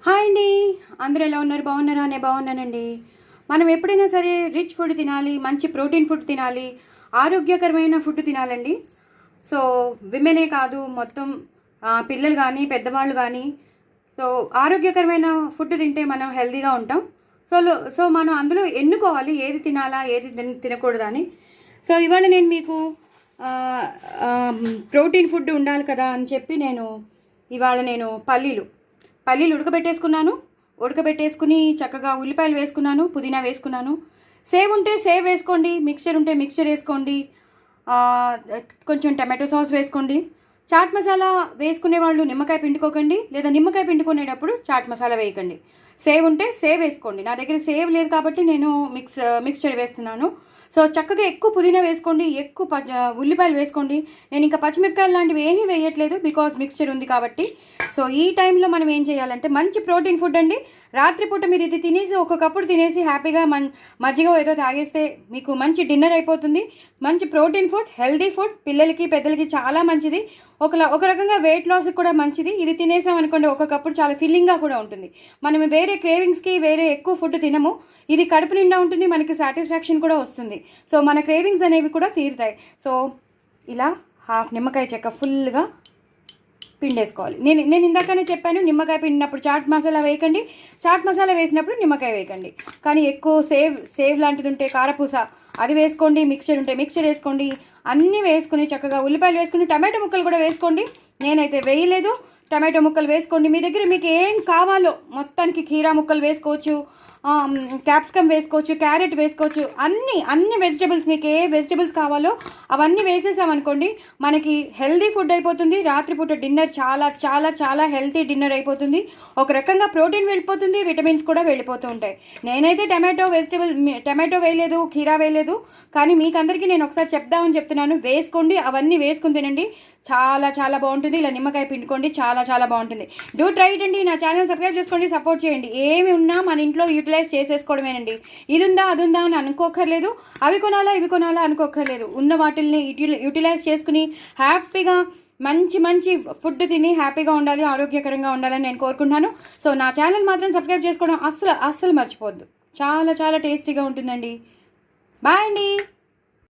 Hi అండి, అందరూ ఎలా ఉన్నారు? బాగున్నారా? నేను బాగున్నానండి. మనం ఎప్పుడైనా సరే రిచ్ ఫుడ్ తినాలి, మంచి ప్రోటీన్ ఫుడ్ తినాలి, ఆరోగ్యకరమైన ఫుడ్ తినాలండి. సో విమెనే కాదు, మొత్తం పిల్లలు కానీ పెద్దవాళ్ళు కానీ సో ఆరోగ్యకరమైన ఫుడ్ తింటే మనం హెల్తీగా ఉంటాం. సో మనం అందులో ఎన్నుకోవాలి ఏది తినాలా, ఏది తినకూడదని. సో ఇవాళ నేను మీకు ప్రోటీన్ ఫుడ్ ఉండాలి కదా అని చెప్పి ఇవాళ నేను పల్లీలు ఉడకబెట్టేసుకుని చక్కగా ఉల్లిపాయలు వేసుకున్నాను, పుదీనా వేసుకున్నాను. సేవ్ ఉంటే సేవ్ వేసుకోండి, మిక్చర్ ఉంటే మిక్చర్ వేసుకోండి, కొంచెం టమాటో సాస్ వేసుకోండి. చాట్ మసాలా వేసుకునే వాళ్ళు నిమ్మకాయ పిండుకోకండి, లేదా నిమ్మకాయ పిండుకునేటప్పుడు చాట్ మసాలా వేయకండి. సేవ్ ఉంటే సేవ్ వేసుకోండి. నా దగ్గర సేవ్ లేదు కాబట్టి నేను మిక్స్చర్ వేస్తున్నాను. సో చక్కగా ఎక్కువ పుదీనా వేసుకోండి, ఎక్కువ ఉల్లిపాయలు వేసుకోండి. నేను ఇంకా పచ్చిమిరపకాయలు లాంటివి ఏమీ వేయట్లేదు, బికాజ్ మిక్స్చర్ ఉంది కాబట్టి. సో ఈ టైంలో మనం ఏం చేయాలంటే మంచి ప్రోటీన్ ఫుడ్ అండి. రాత్రిపూట మీరు ఇది తినేసి ఒక కప్పుడు తినేసి హ్యాపీగా మజ్జిగ ఏదో తాగేస్తే మీకు మంచి డిన్నర్ అయిపోతుంది. మంచి ప్రోటీన్ ఫుడ్, హెల్దీ ఫుడ్, పిల్లలకి పెద్దలకి చాలా మంచిది. ఒక రకంగా వెయిట్ లాస్కి కూడా మంచిది. ఇది తినేసామనుకోండి ఒక కప్పుడు చాలా ఫిల్లింగ్గా కూడా ఉంటుంది. మనం వేరే క్రేవింగ్స్కి వేరే ఎక్కువ ఫుడ్ తినము. ఇది కడుపు నిండా ఉంటుంది, మనకి సాటిస్ఫాక్షన్ కూడా వస్తుంది. సో మన క్రేవింగ్స్ అనేవి కూడా తీరుతాయి. సో ఇలా హాఫ్ నిమ్మకాయ చెక్క ఫుల్గా పిండేసుకోవాలి. నేను ఇందాకనే చెప్పాను, నిమ్మకాయ పిండినప్పుడు చాట్ మసాలా వేయకండి, చాట్ మసాలా వేసినప్పుడు నిమ్మకాయ వేయకండి. కానీ ఎక్కువ సేవ్ లాంటిది ఉంటే కారపూస అది వేసుకోండి, మిక్చర్ ఉంటే మిక్చర్ వేసుకోండి. అన్నీ వేసుకుని చక్కగా ఉల్లిపాయలు వేసుకుని టమాటో ముక్కలు కూడా వేసుకోండి. నేనైతే వేయలేదు. టమాటో ముక్కలు వేసుకోండి. మీ దగ్గర మీకు ఏం కావాలో మొత్తానికి కీరా ముక్కలు వేసుకోవచ్చు, క్యాప్సికమ్ వేసుకోవచ్చు, క్యారెట్ వేసుకోవచ్చు. అన్ని వెజిటబుల్స్ మీకు ఏ వెజిటబుల్స్ కావాలో అవన్నీ వేసేసామనుకోండి, మనకి హెల్దీ ఫుడ్ అయిపోతుంది. రాత్రిపూట డిన్నర్ చాలా చాలా చాలా హెల్తీ డిన్నర్ అయిపోతుంది. ఒక రకంగా ప్రోటీన్ వెళ్ళిపోతుంది, విటమిన్స్ కూడా వెళ్ళిపోతూ ఉంటాయి. నేనైతే టమాటో వేయలేదు, కీరా వేయలేదు. కానీ మీకు అందరికీ నేను ఒకసారి చెప్దామని చెప్తున్నాను. వేసుకోండి, అవన్నీ వేసుకుని తినండి, చాలా చాలా బాగుంటుంది. ఇలా నిమ్మకాయ పిండుకోండి, చాలా చాలా బాగుంటుంది. డూ ట్రై ఇట్ అండి. నా ఛానల్ సబ్స్క్రైబ్ చేసుకోండి, సపోర్ట్ చేయండి. ఏమి ఉన్నా మన ఇంట్లో యూటిలైజ్ చేసేసుకోవడమేనండి. ఇది ఉందా అది ఉందా అని అనుకోక్కర్లేదు, అవి కొనాలా ఇవి కొనాలా అనుకోక్కర్లేదు. ఉన్న వాటిల్ని యూటిలైజ్ చేసుకుని హ్యాపీగా మంచి ఫుడ్ తిని హ్యాపీగా ఉండాలి, ఆరోగ్యకరంగా ఉండాలని నేను కోరుకుంటున్నాను. సో నా ఛానల్ మాత్రం సబ్స్క్రైబ్ చేసుకోవడం అస్సలు మర్చిపోవద్దు. చాలా చాలా టేస్టీగా ఉంటుందండి. బాయ్ అండి.